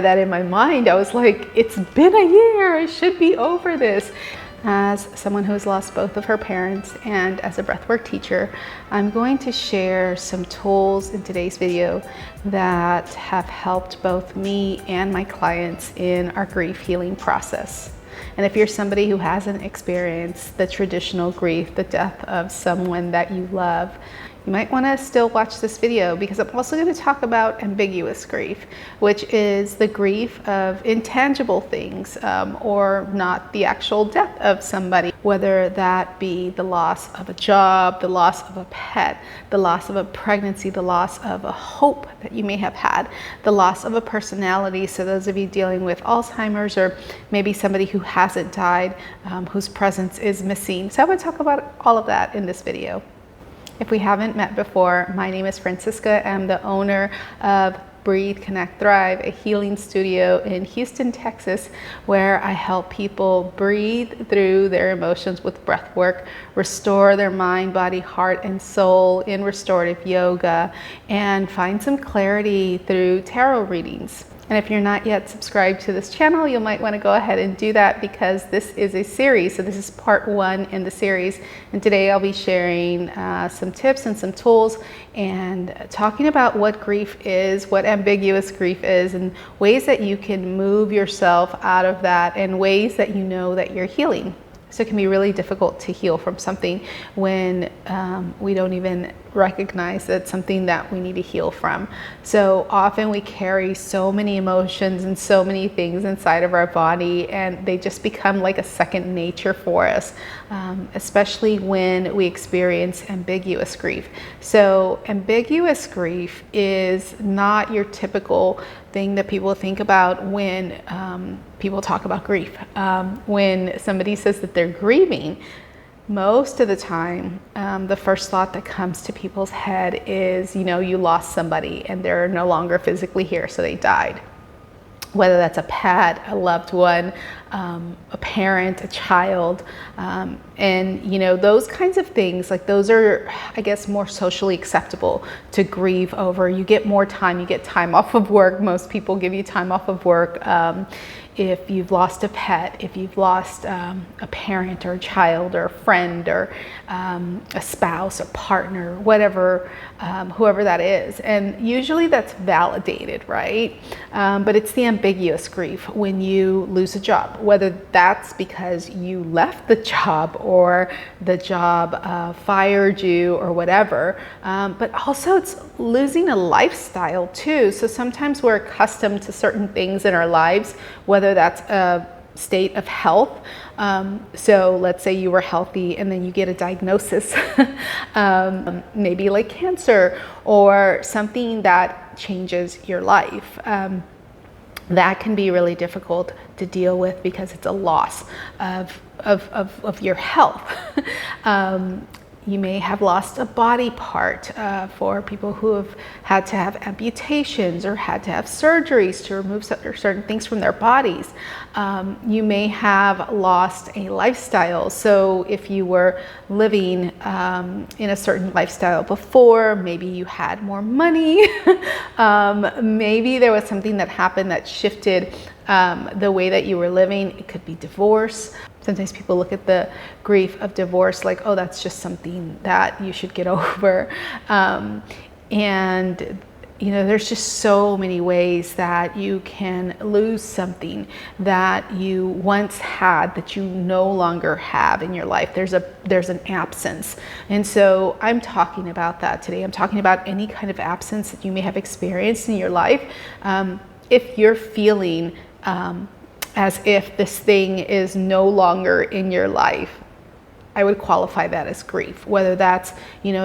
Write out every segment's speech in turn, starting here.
that in my mind. I was like, it's been a year, I should be over this. As someone who has lost both of her parents and as a breathwork teacher, I'm going to share some tools in today's video that have helped both me and my clients in our grief healing process. And if you're somebody who hasn't experienced the traditional grief, the death of someone that you love, you might want to still watch this video, because I'm also going to talk about ambiguous grief, which is the grief of intangible things or not the actual death of somebody, whether that be the loss of a job, the loss of a pet, the loss of a pregnancy, the loss of a hope that you may have had, the loss of a personality. So those of you dealing with Alzheimer's, or maybe somebody who hasn't died, whose presence is missing. So I want to talk about all of that in this video. If we haven't met before, my name is Francisca. I'm the owner of Breathe, Connect, Thrive, a healing studio in Houston, Texas, where I help people breathe through their emotions with breath work, restore their mind, body, heart, and soul in restorative yoga, and find some clarity through tarot readings. And if you're not yet subscribed to this channel, you might want to go ahead and do that, because this is a series. So this is part 1 in the series. And today I'll be sharing some tips and some tools and talking about what grief is, what ambiguous grief is, and ways that you can move yourself out of that, and ways that you know that you're healing. So it can be really difficult to heal from something when we don't even recognize that it's something that we need to heal from. So often we carry so many emotions and so many things inside of our body, and they just become like a second nature for us, especially when we experience ambiguous grief. So ambiguous grief is not your typical thing that people think about when people talk about grief. When somebody says that they're grieving, most of the time, the first thought that comes to people's head is, you lost somebody and they're no longer physically here, so they died. Whether that's a pet, a loved one, a parent, a child, and those kinds of things, like those are, I guess, more socially acceptable to grieve over. You get more time, you get time off of work. Most people give you time off of work. If you've lost a pet, if you've lost a parent or a child or a friend or a spouse or partner, whatever, whoever that is. And usually that's validated, right? But it's the ambiguous grief when you lose a job, whether that's because you left the job or the job fired you or whatever. But also it's losing a lifestyle too. So sometimes we're accustomed to certain things in our lives, whether that's a state of health. So let's say you were healthy and then you get a diagnosis, maybe like cancer or something that changes your life. That can be really difficult to deal with because it's a loss of your health. You may have lost a body part for people who have had to have amputations or had to have surgeries to remove certain things from their bodies. You may have lost a lifestyle. So if you were living in a certain lifestyle before, maybe you had more money, maybe there was something that happened that shifted the way that you were living. It could be divorce. Sometimes people look at the grief of divorce like, oh, that's just something that you should get over. And there's just so many ways that you can lose something that you once had that you no longer have in your life. There's an absence. And so I'm talking about that today. I'm talking about any kind of absence that you may have experienced in your life. If you're feeling as if this thing is no longer in your life, I would qualify that as grief, whether that's,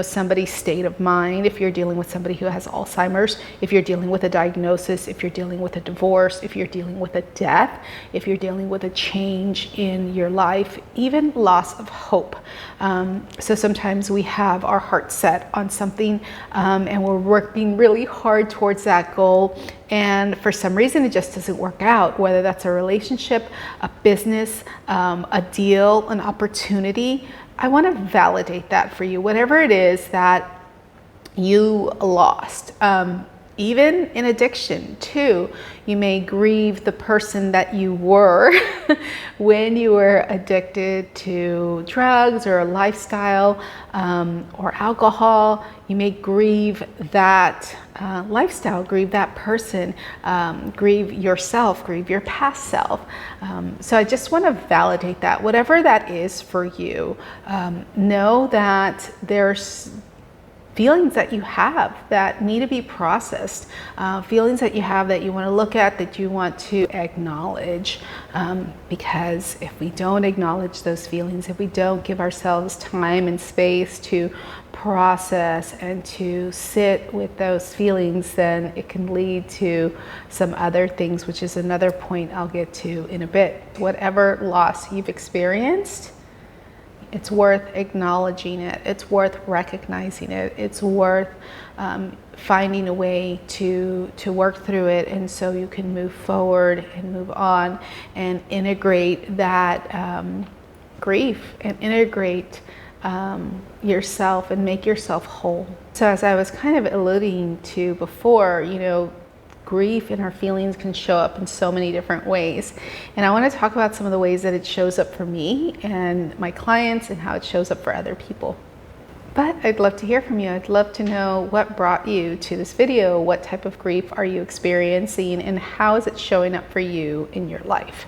somebody's state of mind, if you're dealing with somebody who has Alzheimer's, if you're dealing with a diagnosis, if you're dealing with a divorce, if you're dealing with a death, if you're dealing with a change in your life, even loss of hope. So sometimes we have our heart set on something and we're working really hard towards that goal. And for some reason, it just doesn't work out, whether that's a relationship, a business, a deal, an opportunity. I want to validate that for you, whatever it is that you lost. even in addiction too. You may grieve the person that you were when you were addicted to drugs or a lifestyle or alcohol. You may grieve that lifestyle, grieve that person, grieve yourself, grieve your past self. So I just want to validate that. Whatever that is for you, know that there's feelings that you have that need to be processed, feelings that you have that you want to look at, that you want to acknowledge, because if we don't acknowledge those feelings, if we don't give ourselves time and space to process and to sit with those feelings, then it can lead to some other things, which is another point I'll get to in a bit. Whatever loss you've experienced, it's worth acknowledging it. It's worth recognizing it. It's worth finding a way to work through it, and so you can move forward and move on and integrate that grief and integrate yourself and make yourself whole. So as I was kind of alluding to before, grief and our feelings can show up in so many different ways. And I want to talk about some of the ways that it shows up for me and my clients and how it shows up for other people. But I'd love to hear from you. I'd love to know what brought you to this video. What type of grief are you experiencing, and how is it showing up for you in your life?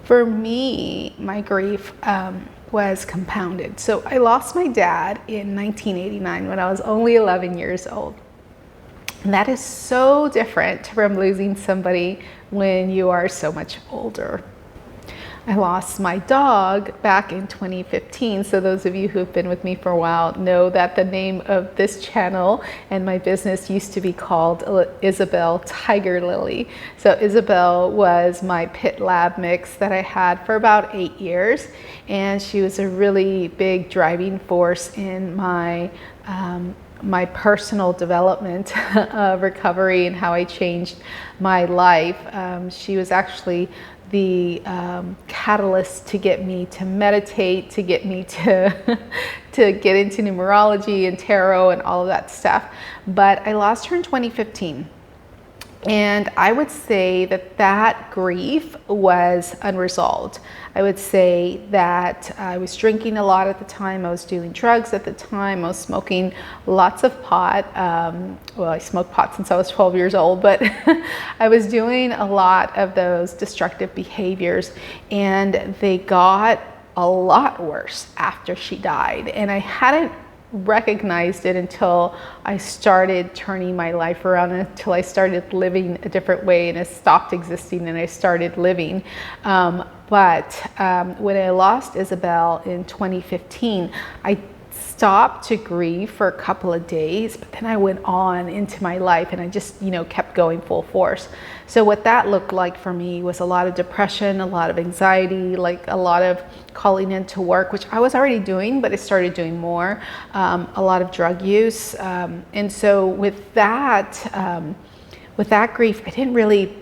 For me, my grief was compounded. So I lost my dad in 1989 when I was only 11 years old. And that is so different from losing somebody when you are so much older. I lost my dog back in 2015. So those of you who have been with me for a while know that the name of this channel and my business used to be called Isabel Tiger Lily. So Isabel was my pit lab mix that I had for about 8 years. And she was a really big driving force in my personal development of recovery and how I changed my life. She was actually the catalyst to get me to meditate, to get me to get into numerology and tarot and all of that stuff. But I lost her in 2015. And I would say that grief was unresolved. I would say that I was drinking a lot at the time. I was doing drugs at the time. I was smoking lots of pot. Well, I smoked pot since I was 12 years old, but I was doing a lot of those destructive behaviors, and they got a lot worse after she died. And I hadn't recognized it until I started turning my life around, until I started living a different way, and it stopped existing and I started living. But when I lost Isabel in 2015, I stopped to grieve for a couple of days, but then I went on into my life and I just, kept going full force. So what that looked like for me was a lot of depression, a lot of anxiety, like a lot of calling into work, which I was already doing, but I started doing more, a lot of drug use. And so with that grief, I didn't really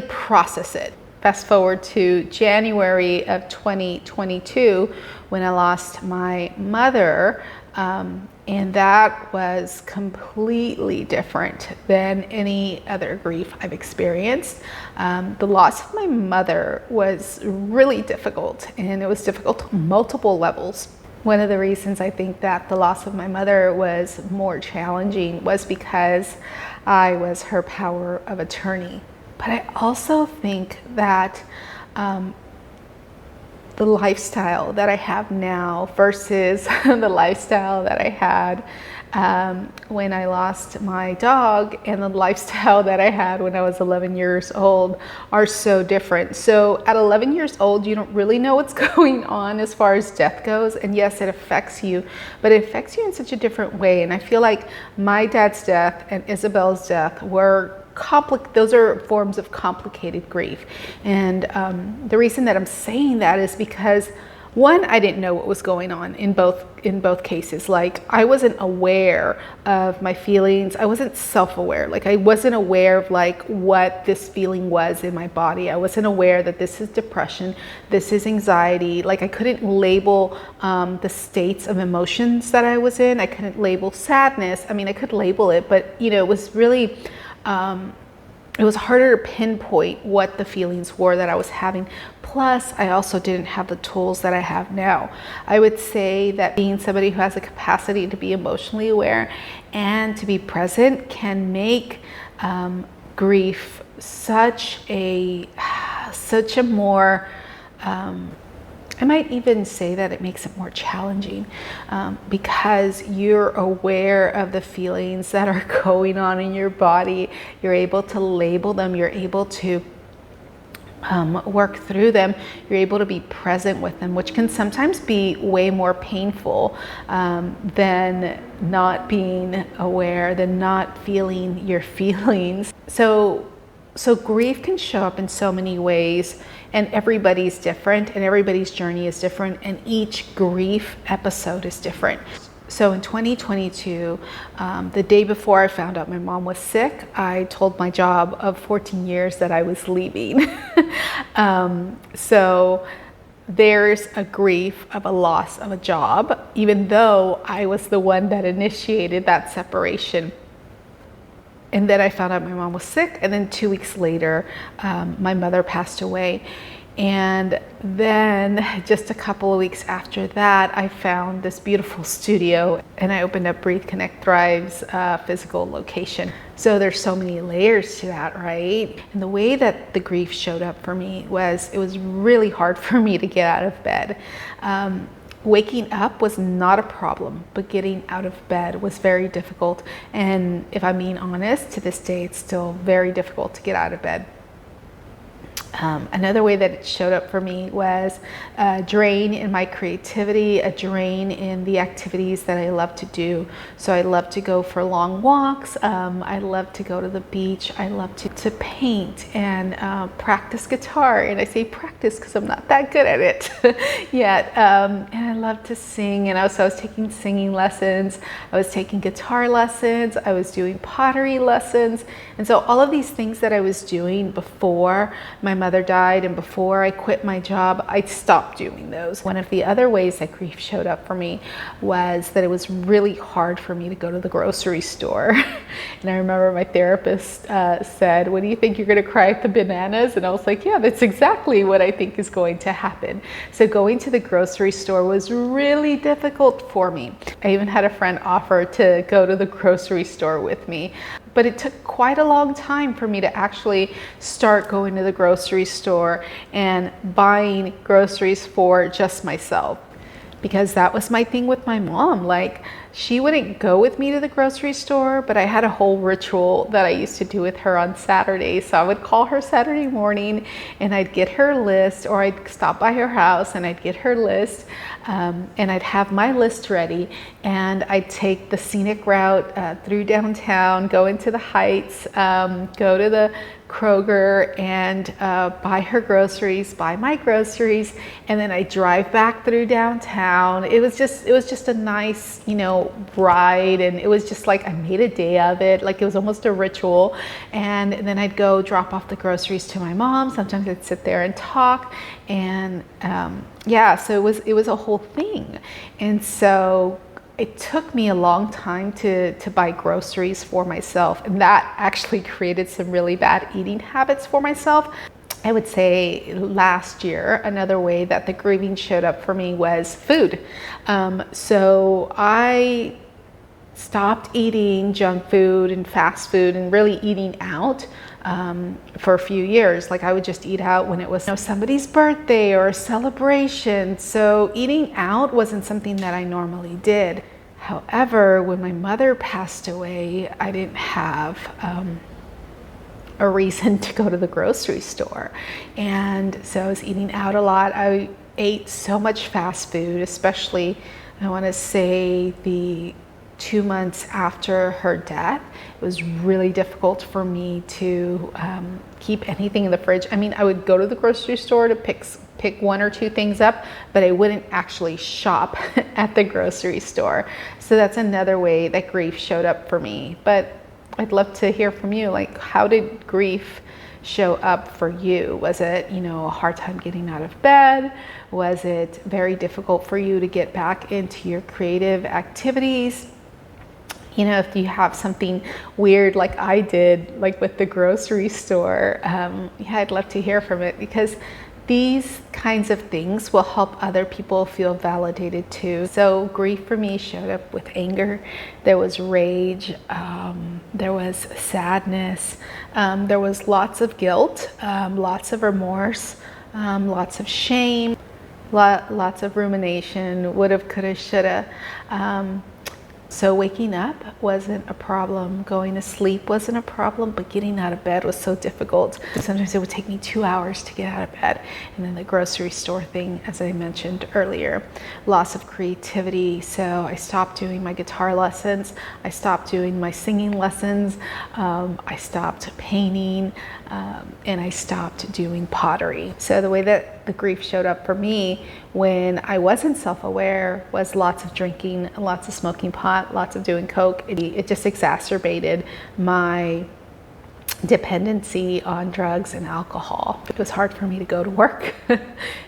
process it. Fast forward to January of 2022 when I lost my mother, and that was completely different than any other grief I've experienced. The loss of my mother was really difficult, and it was difficult on multiple levels. One of the reasons I think that the loss of my mother was more challenging was because I was her power of attorney. But I also think that the lifestyle that I have now versus the lifestyle that I had when I lost my dog and the lifestyle that I had when I was 11 years old are so different. So at 11 years old, you don't really know what's going on as far as death goes. And yes, it affects you, but it affects you in such a different way. And I feel like my dad's death and Isabel's death were those are forms of complicated grief. And the reason that I'm saying that is because One, I didn't know what was going on in both cases. Like, I wasn't aware of my feelings. I wasn't self-aware. Like, I wasn't aware of like what this feeling was in my body. I wasn't aware that this is depression, this is anxiety. Like, I couldn't label the states of emotions that I was in. I couldn't label sadness. I mean, I could label it, but it was really it was harder to pinpoint what the feelings were that I was having. Plus, I also didn't have the tools that I have now. I would say that being somebody who has a capacity to be emotionally aware and to be present can make grief such a more, I might even say that it makes it more challenging because you're aware of the feelings that are going on in your body. You're able to label them. You're able to work through them. You're able to be present with them, which can sometimes be way more painful than not being aware, than not feeling your feelings. So grief can show up in so many ways, and everybody's different, and everybody's journey is different, and each grief episode is different. So in 2022, the day before I found out my mom was sick, I told my job of 14 years that I was leaving. So there's a grief of a loss of a job, even though I was the one that initiated that separation. And then I found out my mom was sick, and then 2 weeks later, my mother passed away. And then just a couple of weeks after that, I found this beautiful studio, and I opened up Breathe, Connect, Thrive's physical location. So there's so many layers to that, right? And the way that the grief showed up for me was, it was really hard for me to get out of bed. Waking up was not a problem, but getting out of bed was very difficult. And if I'm being honest, to this day, it's still very difficult to get out of bed. Another way that it showed up for me was a drain in my creativity, a drain in the activities that I love to do. So I love to go for long walks. I love to go to the beach. I love to paint and practice guitar. And I say practice because I'm not that good at it yet. And I love to sing. And so I was taking singing lessons. I was taking guitar lessons. I was doing pottery lessons. And so all of these things that I was doing before my mother died and before I quit my job, I stopped doing those. One of the other ways that grief showed up for me was that it was really hard for me to go to the grocery store. And I remember my therapist said, "What do you think, you're going to cry at the bananas?" And I was like, yeah, that's exactly what I think is going to happen. So going to the grocery store was really difficult for me. I even had a friend offer to go to the grocery store with me. But it took quite a long time for me to actually start going to the grocery store and buying groceries for just myself. Because that was my thing with my mom. Like, she wouldn't go with me to the grocery store, but I had a whole ritual that I used to do with her on Saturdays. So I would call her Saturday morning and I'd get her list, or I'd stop by her house and I'd get her list, and I'd have my list ready, and I'd take the scenic route through downtown, go into the Heights, go to the Kroger and buy her groceries, buy my groceries, and then I drive back through downtown. It was just a nice, ride, and it was just like I made a day of it. Like, it was almost a ritual. And then I'd go drop off the groceries to my mom. Sometimes I'd sit there and talk, and so it was a whole thing. And so it took me a long time to buy groceries for myself, and that actually created some really bad eating habits for myself. I would say last year, another way that the grieving showed up for me was food. So I stopped eating junk food and fast food and really eating out for a few years. Like, I would just eat out when it was somebody's birthday or a celebration. So eating out wasn't something that I normally did. However, when my mother passed away, I didn't have a reason to go to the grocery store. And so I was eating out a lot. I ate so much fast food, especially, I want to say, the 2 months after her death. It was really difficult for me to keep anything in the fridge. I mean, I would go to the grocery store to pick 1 or 2 things up, but I wouldn't actually shop at the grocery store. So that's another way that grief showed up for me. But I'd love to hear from you. Like, how did grief show up for you? Was it, a hard time getting out of bed? Was it very difficult for you to get back into your creative activities? If you have something weird like I did, like with the grocery store, I'd love to hear from it, because these kinds of things will help other people feel validated too. So grief for me showed up with anger. There was rage. There was sadness. There was lots of guilt, lots of remorse, lots of shame, lots of rumination, woulda, coulda, shoulda. So waking up wasn't a problem, going to sleep wasn't a problem, but getting out of bed was so difficult. Sometimes it would take me 2 hours to get out of bed. And then the grocery store thing, as I mentioned earlier, loss of creativity. So I stopped doing my guitar lessons, I stopped doing my singing lessons, I stopped painting, and I stopped doing pottery. So the way that the grief showed up for me when I wasn't self-aware was lots of drinking, lots of smoking pot, lots of doing coke. It just exacerbated my dependency on drugs and alcohol. It was hard for me to go to work. It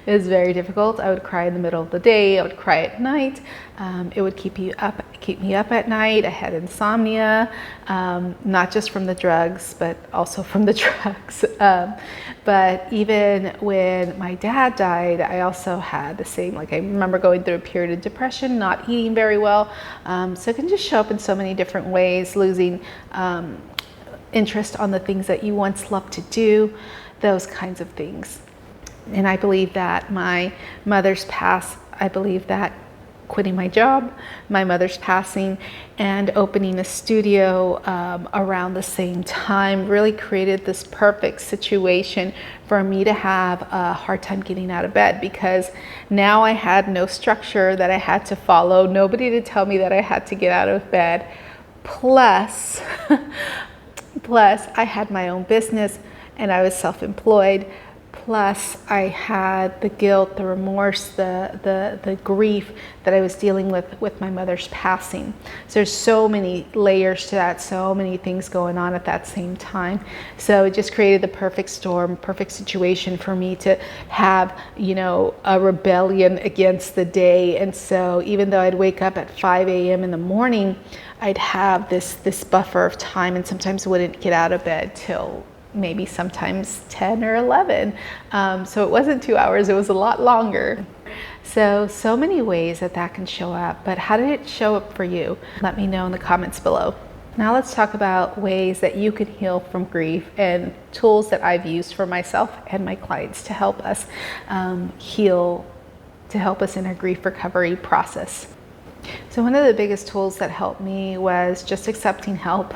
was very difficult. I would cry in the middle of the day. I would cry at night. It would keep me up at night. I had insomnia, not just from the drugs, but also from the drugs. But even when my dad died, I also had the same, I remember going through a period of depression, not eating very well. So it can just show up in so many different ways, losing interest on the things that you once loved to do, those kinds of things. And I believe that my mother's past, I believe that quitting my job, my mother's passing, and opening a studio around the same time really created this perfect situation for me to have a hard time getting out of bed, because now I had no structure that I had to follow, nobody to tell me that I had to get out of bed. Plus I had my own business and I was self-employed. Plus I had the guilt, the remorse, the grief that I was dealing with my mother's passing. So there's so many layers to that, so many things going on at that same time. So it just created the perfect storm, perfect situation for me to have, a rebellion against the day. And so even though I'd wake up at 5 a.m. in the morning, I'd have this buffer of time, and sometimes wouldn't get out of bed till maybe sometimes 10 or 11. So it wasn't 2 hours, it was a lot longer. So many ways that can show up, but how did it show up for you? Let me know in the comments below. Now let's talk about ways that you can heal from grief and tools that I've used for myself and my clients to help us heal, to help us in our grief recovery process. So one of the biggest tools that helped me was just accepting help,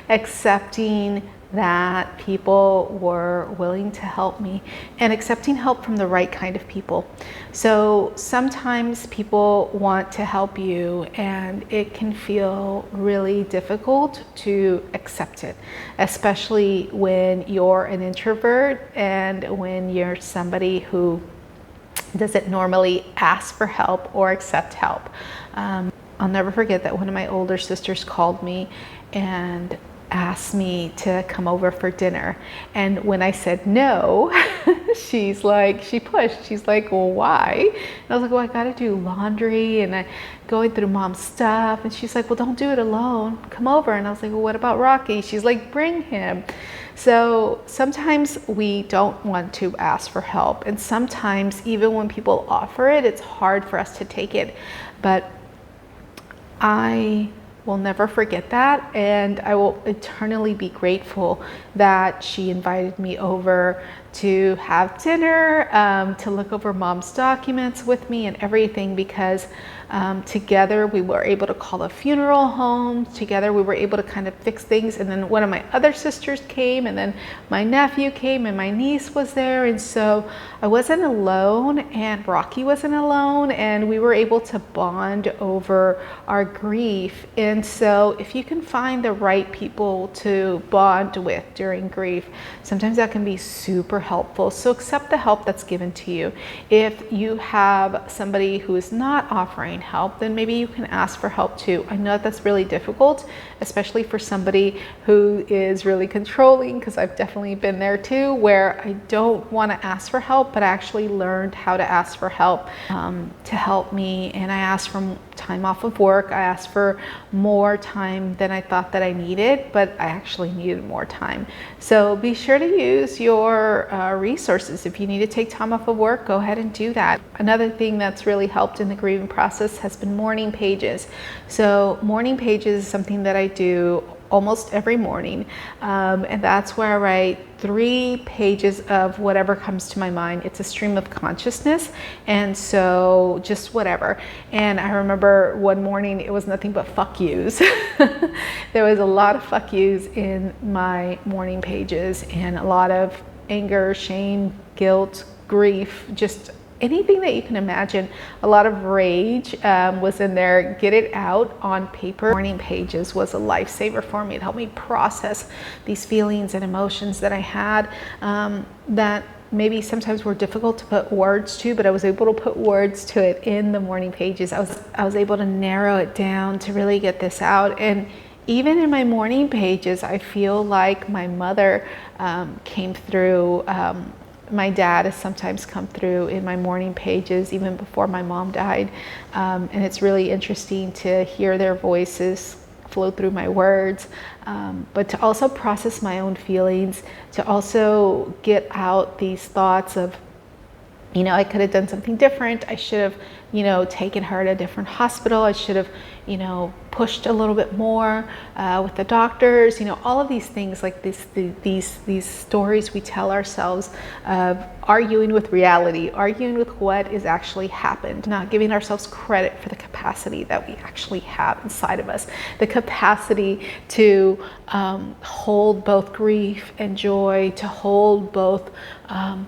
accepting that people were willing to help me, and accepting help from the right kind of people. So sometimes people want to help you and it can feel really difficult to accept it, especially when you're an introvert and when you're somebody who doesn't normally ask for help or accept help. I'll never forget that one of my older sisters called me and asked me to come over for dinner. And when I said no, she pushed. She's like, well, why? And I was like, well, I got to do laundry and I'm going through mom's stuff. And she's like, well, don't do it alone. Come over. And I was like, well, what about Rocky? She's like, bring him. So sometimes we don't want to ask for help. And sometimes even when people offer it, it's hard for us to take it. But I will never forget that, and I will eternally be grateful that she invited me over to have dinner, to look over mom's documents with me and everything, because together we were able to call a funeral home. Together we were able to kind of fix things. And then one of my other sisters came, and then my nephew came, and my niece was there. And so I wasn't alone, and Rocky wasn't alone, and we were able to bond over our grief. And so if you can find the right people to bond with during grief, sometimes that can be super helpful. So accept the help that's given to you. If you have somebody who is not offering help, then maybe you can ask for help too. I know that's really difficult, especially for somebody who is really controlling, because I've definitely been there too, where I don't want to ask for help, but I actually learned how to ask for help to help me. And I asked for time off of work. I asked for more time than I thought that I needed, but I actually needed more time. So be sure to use your resources. If you need to take time off of work, go ahead and do that. Another thing that's really helped in the grieving process has been morning pages. So morning pages is something that I do almost every morning, and that's where I write 3 pages of whatever comes to my mind. It's a stream of consciousness, and so just whatever. And I remember one morning it was nothing but fuck yous. There was a lot of fuck yous in my morning pages, and a lot of anger, shame, guilt, grief, just anything that you can imagine. A lot of rage was in there. Get it out on paper. Morning pages was a lifesaver for me. It helped me process these feelings and emotions that I had, that maybe sometimes were difficult to put words to, but I was able to put words to it in the morning pages. I was able to narrow it down to really get this out. And even in my morning pages, I feel like my mother came through. My dad has sometimes come through in my morning pages, even before my mom died. And it's really interesting to hear their voices flow through my words, but to also process my own feelings, to also get out these thoughts of, you know, I could have done something different. I should have, you know, taken her to a different hospital. I should have, you know, pushed a little bit more with the doctors. You know, all of these things, like these stories we tell ourselves of arguing with reality, arguing with what is actually happened, not giving ourselves credit for the capacity that we actually have inside of us, the capacity to hold both grief and joy, to hold both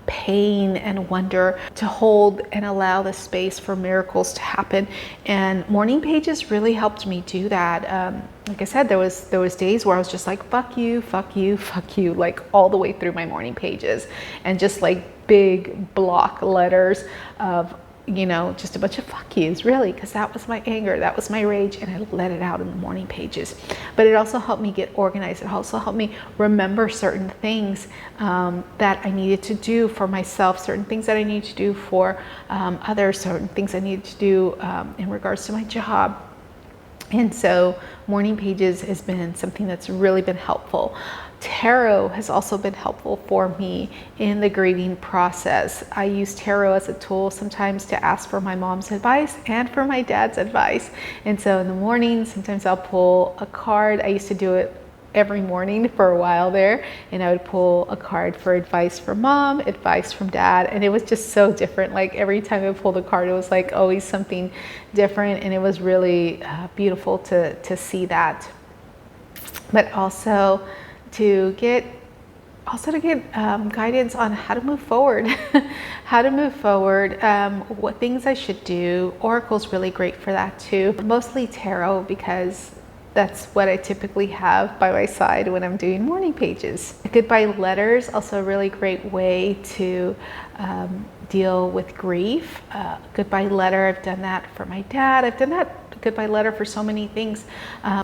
pain and wonder, to hold and allow the space for miracles to happen. And morning pages really helped me do that. Like I said, there was days where I was just like, fuck you, fuck you, fuck you, like all the way through my morning pages, and just like big block letters of, you know, just a bunch of fuck yous, really, because that was my anger, that was my rage, and I let it out in the morning pages. But it also helped me get organized. It also helped me remember certain things that I needed to do for myself, certain things that I needed to do for others, certain things I needed to do in regards to my job. And so morning pages has been something that's really been helpful. Tarot has also been helpful for me in the grieving process. I use tarot as a tool sometimes to ask for my mom's advice and for my dad's advice. And so in the morning, sometimes I'll pull a card. I used to do it every morning for a while there, and I would pull a card for advice from mom, advice from dad, and it was just so different. Like every time I pulled a card, it was like always something different, and it was really beautiful to see that. But also to get guidance on how to move forward, what things I should do. Oracle's really great for that too. Mostly tarot, because that's what I typically have by my side when I'm doing morning pages. Goodbye letters, also a really great way to deal with grief. Goodbye letter, I've done that for my dad. I've done that goodbye letter for so many things.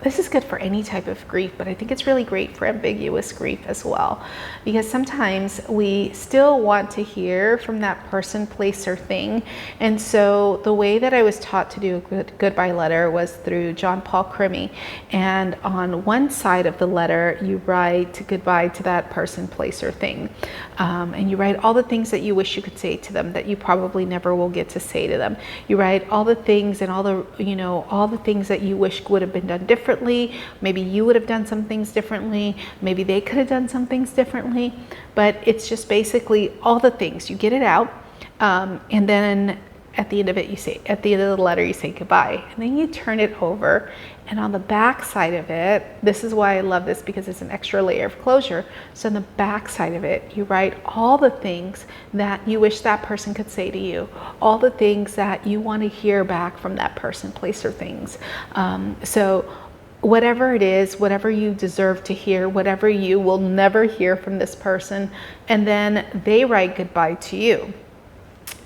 This is good for any type of grief, but I think it's really great for ambiguous grief as well, because sometimes we still want to hear from that person, place, or thing. And so the way that I was taught to do a goodbye letter was through John Paul Crimi. And on one side of the letter, you write goodbye to that person, place, or thing. And you write all the things that you wish you could say to them that you probably never will get to say to them. You write all the things and all the, you know, all the things that you wish would have been done differently. Maybe you would have done some things differently. Maybe they could have done some things differently. But it's just basically all the things. You get it out, and then at the end of it, at the end of the letter, you say goodbye, and then you turn it over. And on the back side of it, this is why I love this, because it's an extra layer of closure. So on the back side of it, you write all the things that you wish that person could say to you, all the things that you want to hear back from that person, place, or things. So whatever it is, whatever you deserve to hear, whatever you will never hear from this person, and then they write goodbye to you.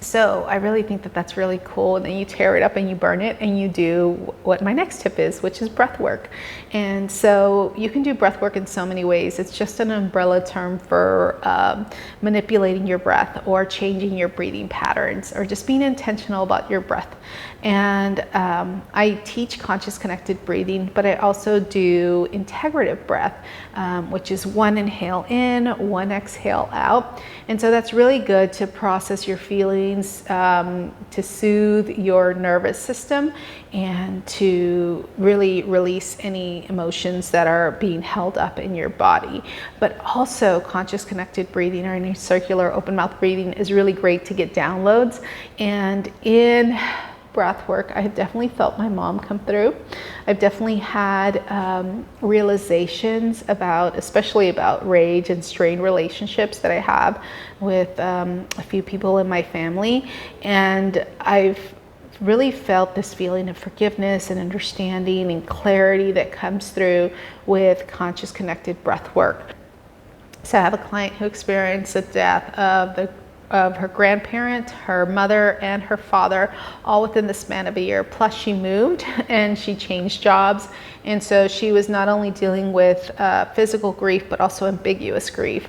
So I really think that that's really cool. And then you tear it up and you burn it, and you do what my next tip is, which is breath work. And so you can do breath work in so many ways. It's just an umbrella term for manipulating your breath, or changing your breathing patterns, or just being intentional about your breath. And I teach conscious connected breathing, but I also do integrative breath, which is one inhale in, one exhale out. And so that's really good to process your feelings, to soothe your nervous system, and to really release any emotions that are being held up in your body. But also conscious connected breathing, or any circular open mouth breathing, is really great to get downloads. And in breath work, I have definitely felt my mom come through. I've definitely had realizations about, especially about rage and strained relationships that I have with a few people in my family. And I've really felt this feeling of forgiveness and understanding and clarity that comes through with conscious connected breath work. So I have a client who experienced the death of her grandparent, her mother, and her father, all within the span of a year. Plus she moved and she changed jobs. And so she was not only dealing with physical grief, but also ambiguous grief.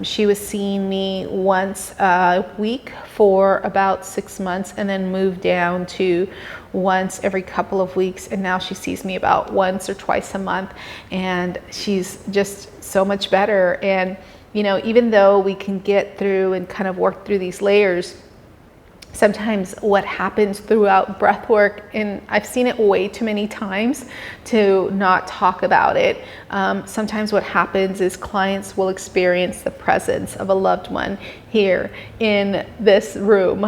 She was seeing me once a week for about 6 months, and then moved down to once every couple of weeks. And now she sees me about once or twice a month. And she's just so much better. And you know, even though we can get through and kind of work through these layers, sometimes what happens throughout breath work, and I've seen it way too many times to not talk about it. Sometimes what happens is clients will experience the presence of a loved one here in this room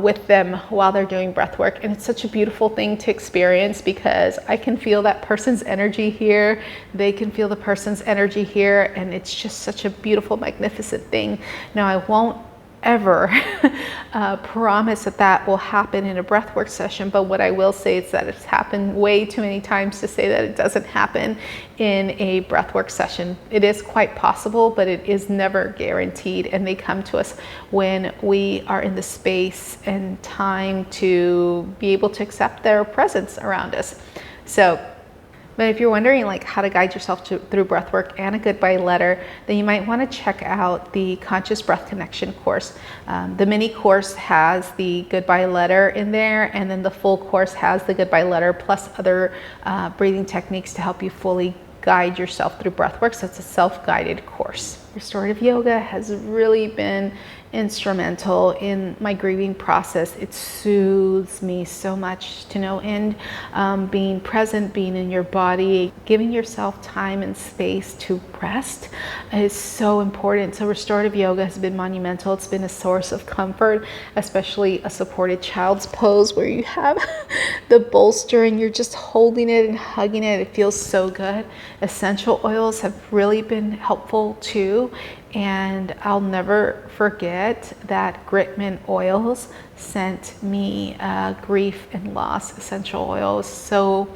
with them while they're doing breath work. And it's such a beautiful thing to experience, because I can feel that person's energy here. They can feel the person's energy here. And it's just such a beautiful, magnificent thing. Now, I won't ever promise that that will happen in a breathwork session, but what I will say is that it's happened way too many times to say that it doesn't happen in a breathwork session. It is quite possible, but it is never guaranteed, and they come to us when we are in the space and time to be able to accept their presence around us. So but if you're wondering like how to guide yourself through breathwork and a goodbye letter, then you might want to check out the Conscious Breath Connection course. The mini course has the goodbye letter in there, and then the full course has the goodbye letter plus other breathing techniques to help you fully guide yourself through breathwork. So it's a self-guided course. Restorative yoga has really been instrumental in my grieving process. It soothes me so much to no end. Being present, being in your body, giving yourself time and space to rest is so important. So restorative yoga has been monumental. It's been a source of comfort, especially a supported child's pose where you have the bolster and you're just holding it and hugging it. It feels so good. Essential oils have really been helpful too. And I'll never forget that Gritman Oils sent me grief and loss essential oils. So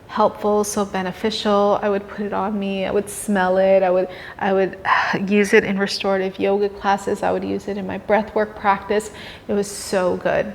helpful, so beneficial. I would put it on me. I would smell it. I would use it in restorative yoga classes. I would use it in my breathwork practice. It was so good.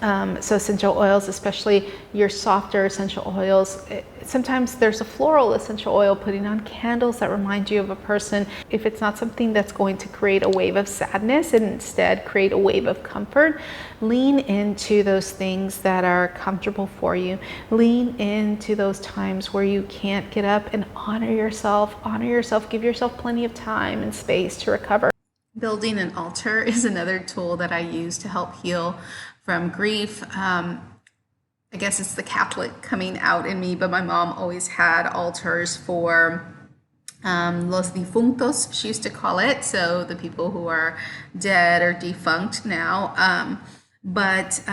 So essential oils, especially your softer essential oils, sometimes there's a floral essential oil, putting on candles that remind you of a person. If it's not something that's going to create a wave of sadness and instead create a wave of comfort, lean into those things that are comfortable for you. Lean into those times where you can't get up, and honor yourself, give yourself plenty of time and space to recover. Building an altar is another tool that I use to help heal from grief. I guess it's the Catholic coming out in me, but my mom always had altars for los difuntos, she used to call it, so the people who are dead or defunct now. But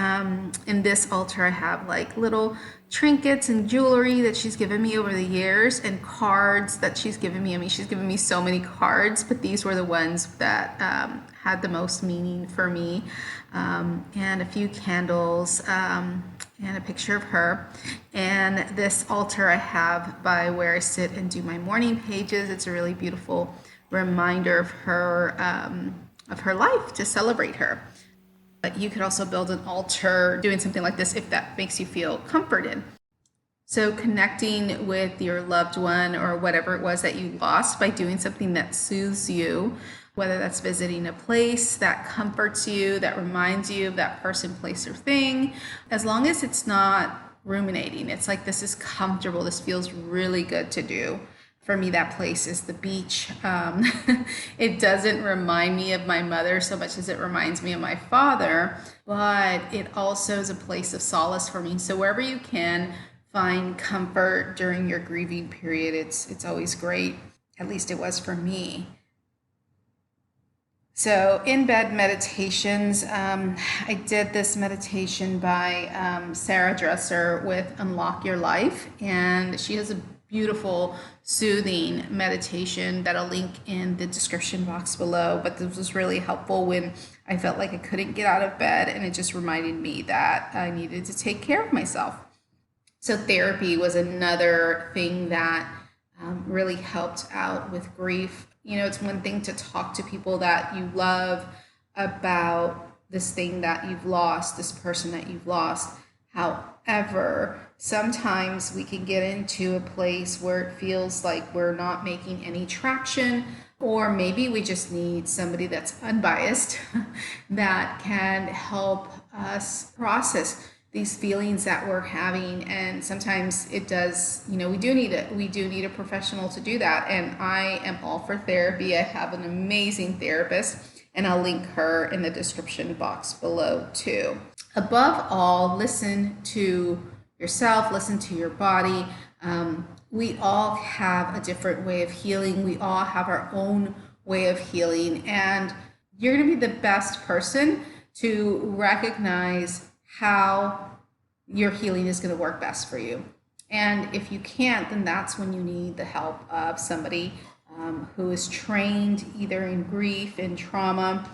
in this altar, I have like little trinkets and jewelry that she's given me over the years, and cards that she's given me. I mean, she's given me so many cards, but these were the ones that had the most meaning for me. And a few candles, and a picture of her. And this altar I have by where I sit and do my morning pages. It's a really beautiful reminder of her life, to celebrate her. But you could also build an altar doing something like this if that makes you feel comforted. So connecting with your loved one or whatever it was that you lost by doing something that soothes you, whether that's visiting a place that comforts you, that reminds you of that person, place, or thing, as long as it's not ruminating. It's like, this is comfortable, this feels really good to do. For me, that place is the beach. It doesn't remind me of my mother so much as it reminds me of my father, but it also is a place of solace for me. So wherever you can find comfort during your grieving period, it's always great. At least it was for me. So in bed meditations, I did this meditation by Sarah Dresser with Unlock Your Life, and she has a beautiful soothing meditation that I'll link in the description box below. But this was really helpful when I felt like I couldn't get out of bed, and it just reminded me that I needed to take care of myself. So therapy was another thing that really helped out with grief. You know, it's one thing to talk to people that you love about this thing that you've lost, this person that you've lost. However, sometimes we can get into a place where it feels like we're not making any traction, or maybe we just need somebody that's unbiased that can help us process these feelings that we're having. And sometimes it does, you know, we do need a professional to do that. And I am all for therapy. I have an amazing therapist, and I'll link her in the description box below too. Above all, listen to yourself, listen to your body. We all have a different way of healing. We all have our own way of healing, and you're going to be the best person to recognize how your healing is going to work best for you. And if you can't, then that's when you need the help of somebody who is trained either in grief, in trauma,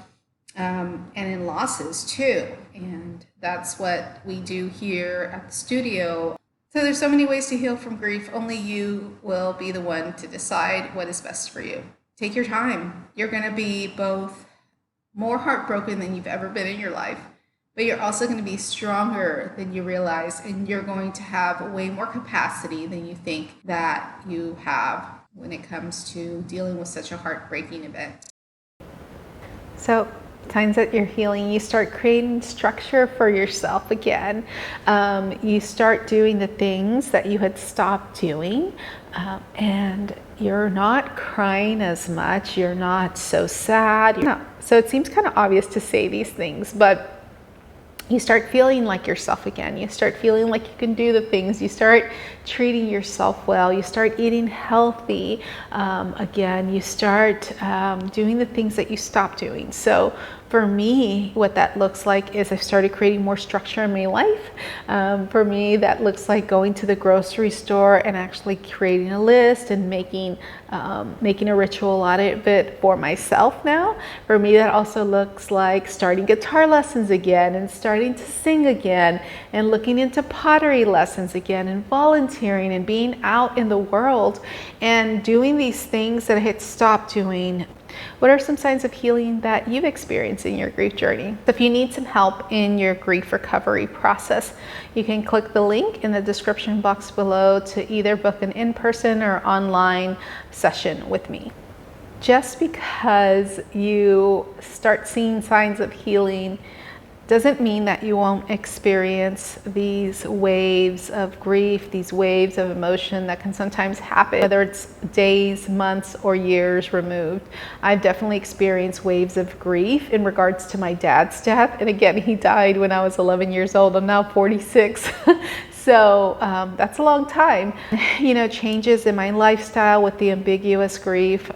and in losses too. And that's what we do here at the studio. So there's so many ways to heal from grief. Only you will be the one to decide what is best for you. Take your time. You're going to be both more heartbroken than you've ever been in your life, but you're also going to be stronger than you realize, and you're going to have way more capacity than you think that you have when it comes to dealing with such a heartbreaking event. So, signs that you're healing, you start creating structure for yourself again. You start doing the things that you had stopped doing, and you're not crying as much. You're not so sad. So it seems kind of obvious to say these things, but you start feeling like yourself again. You start feeling like you can do the things. You start treating yourself well. You start eating healthy again. You start doing the things that you stopped doing. So for me, what that looks like is I've started creating more structure in my life. For me, that looks like going to the grocery store and actually creating a list and making a ritual out of it for myself now. For me, that also looks like starting guitar lessons again, and starting to sing again, and looking into pottery lessons again, and volunteering and being out in the world and doing these things that I had stopped doing. What are some signs of healing that you've experienced in your grief journey? If you need some help in your grief recovery process, you can click the link in the description box below to either book an in-person or online session with me. Just because you start seeing signs of healing doesn't mean that you won't experience these waves of grief, these waves of emotion that can sometimes happen, whether it's days, months, or years removed. I've definitely experienced waves of grief in regards to my dad's death. And again, he died when I was 11 years old. I'm now 46. So that's a long time. You know, changes in my lifestyle with the ambiguous grief,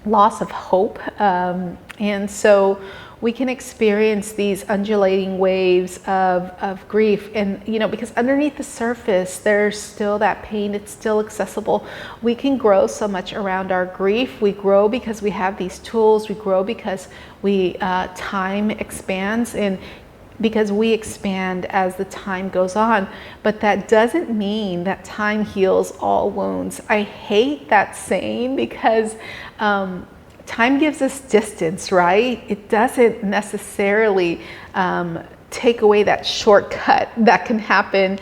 loss of hope. And so we can experience these undulating waves of grief. And, you know, because underneath the surface, there's still that pain. It's still accessible. We can grow so much around our grief. We grow because we have these tools. We grow because time expands, and because we expand as the time goes on. But that doesn't mean that time heals all wounds. I hate that saying because time gives us distance, right? It doesn't necessarily take away that shortcut that can happen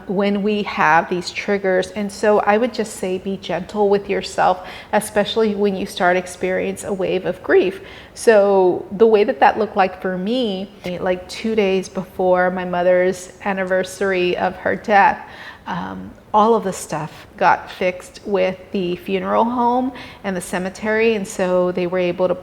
when we have these triggers. And so I would just say be gentle with yourself, especially when you start experience a wave of grief. So the way that looked like for me, like 2 days before my mother's anniversary of her death, all of the stuff got fixed with the funeral home and the cemetery. And so they were able to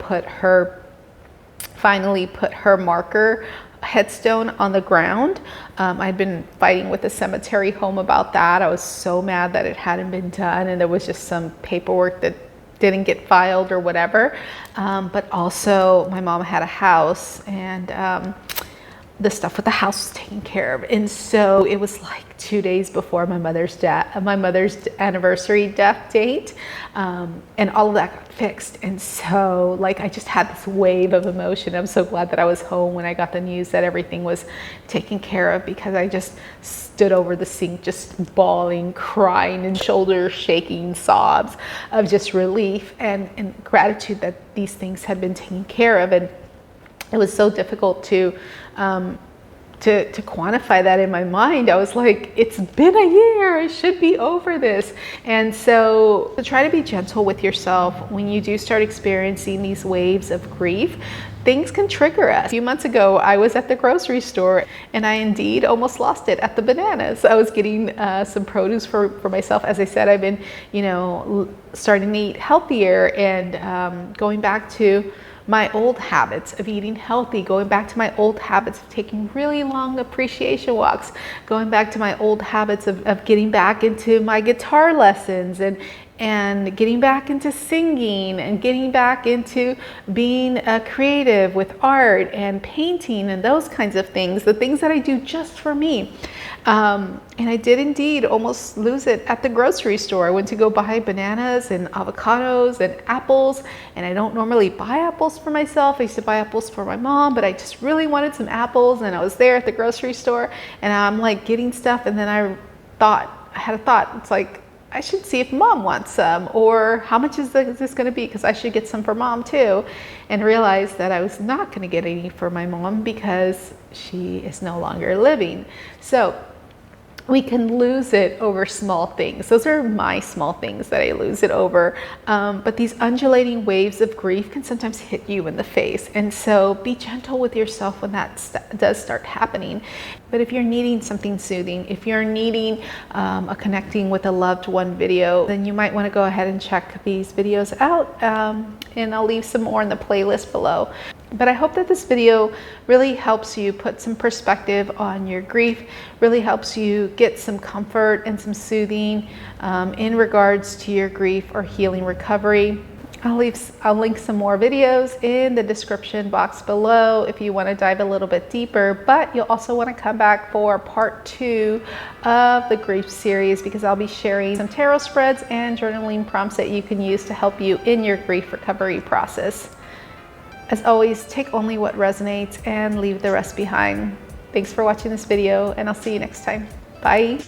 finally put her marker headstone on the ground. I'd been fighting with the cemetery home about that. I was so mad that it hadn't been done, and there was just some paperwork that didn't get filed or whatever. But also my mom had a house, and the stuff with the house was taken care of. And so it was like 2 days before my mother's anniversary death date, and all of that got fixed. And so like I just had this wave of emotion. I'm so glad that I was home when I got the news that everything was taken care of, because I just stood over the sink just bawling, crying, and shoulder shaking sobs of just relief and gratitude that these things had been taken care of. And it was so difficult to quantify that in my mind. I was like, it's been a year, I should be over this. And so try to be gentle with yourself when you do start experiencing these waves of grief. Things can trigger us. A few months ago, I was at the grocery store, and I indeed almost lost it at the bananas. I was getting some produce for myself. As I said, I've been, starting to eat healthier and going back to my old habits of eating healthy, going back to my old habits of taking really long appreciation walks, going back to my old habits of getting back into my guitar lessons and getting back into singing and getting back into being creative with art and painting and those kinds of things, the things that I do just for me. And I did indeed almost lose it at the grocery store. I went to go buy bananas and avocados and apples, and I don't normally buy apples for myself. I used to buy apples for my mom, but I just really wanted some apples, and I was there at the grocery store, and I'm like getting stuff, and then I had a thought, it's like, I should see if mom wants some, or how much is this going to be, because I should get some for mom too, and realized that I was not going to get any for my mom because she is no longer living. So we can lose it over small things. Those are my small things that I lose it over. But these undulating waves of grief can sometimes hit you in the face. And so be gentle with yourself when that does start happening. But if you're needing something soothing, if you're needing a connecting with a loved one video, then you might want to go ahead and check these videos out. And I'll leave some more in the playlist below. But I hope that this video really helps you put some perspective on your grief, really helps you get some comfort and some soothing in regards to your grief or healing recovery. I'll link some more videos in the description box below if you want to dive a little bit deeper, but you'll also want to come back for part 2 of the grief series, because I'll be sharing some tarot spreads and journaling prompts that you can use to help you in your grief recovery process. As always, take only what resonates and leave the rest behind. Thanks for watching this video, and I'll see you next time. Bye.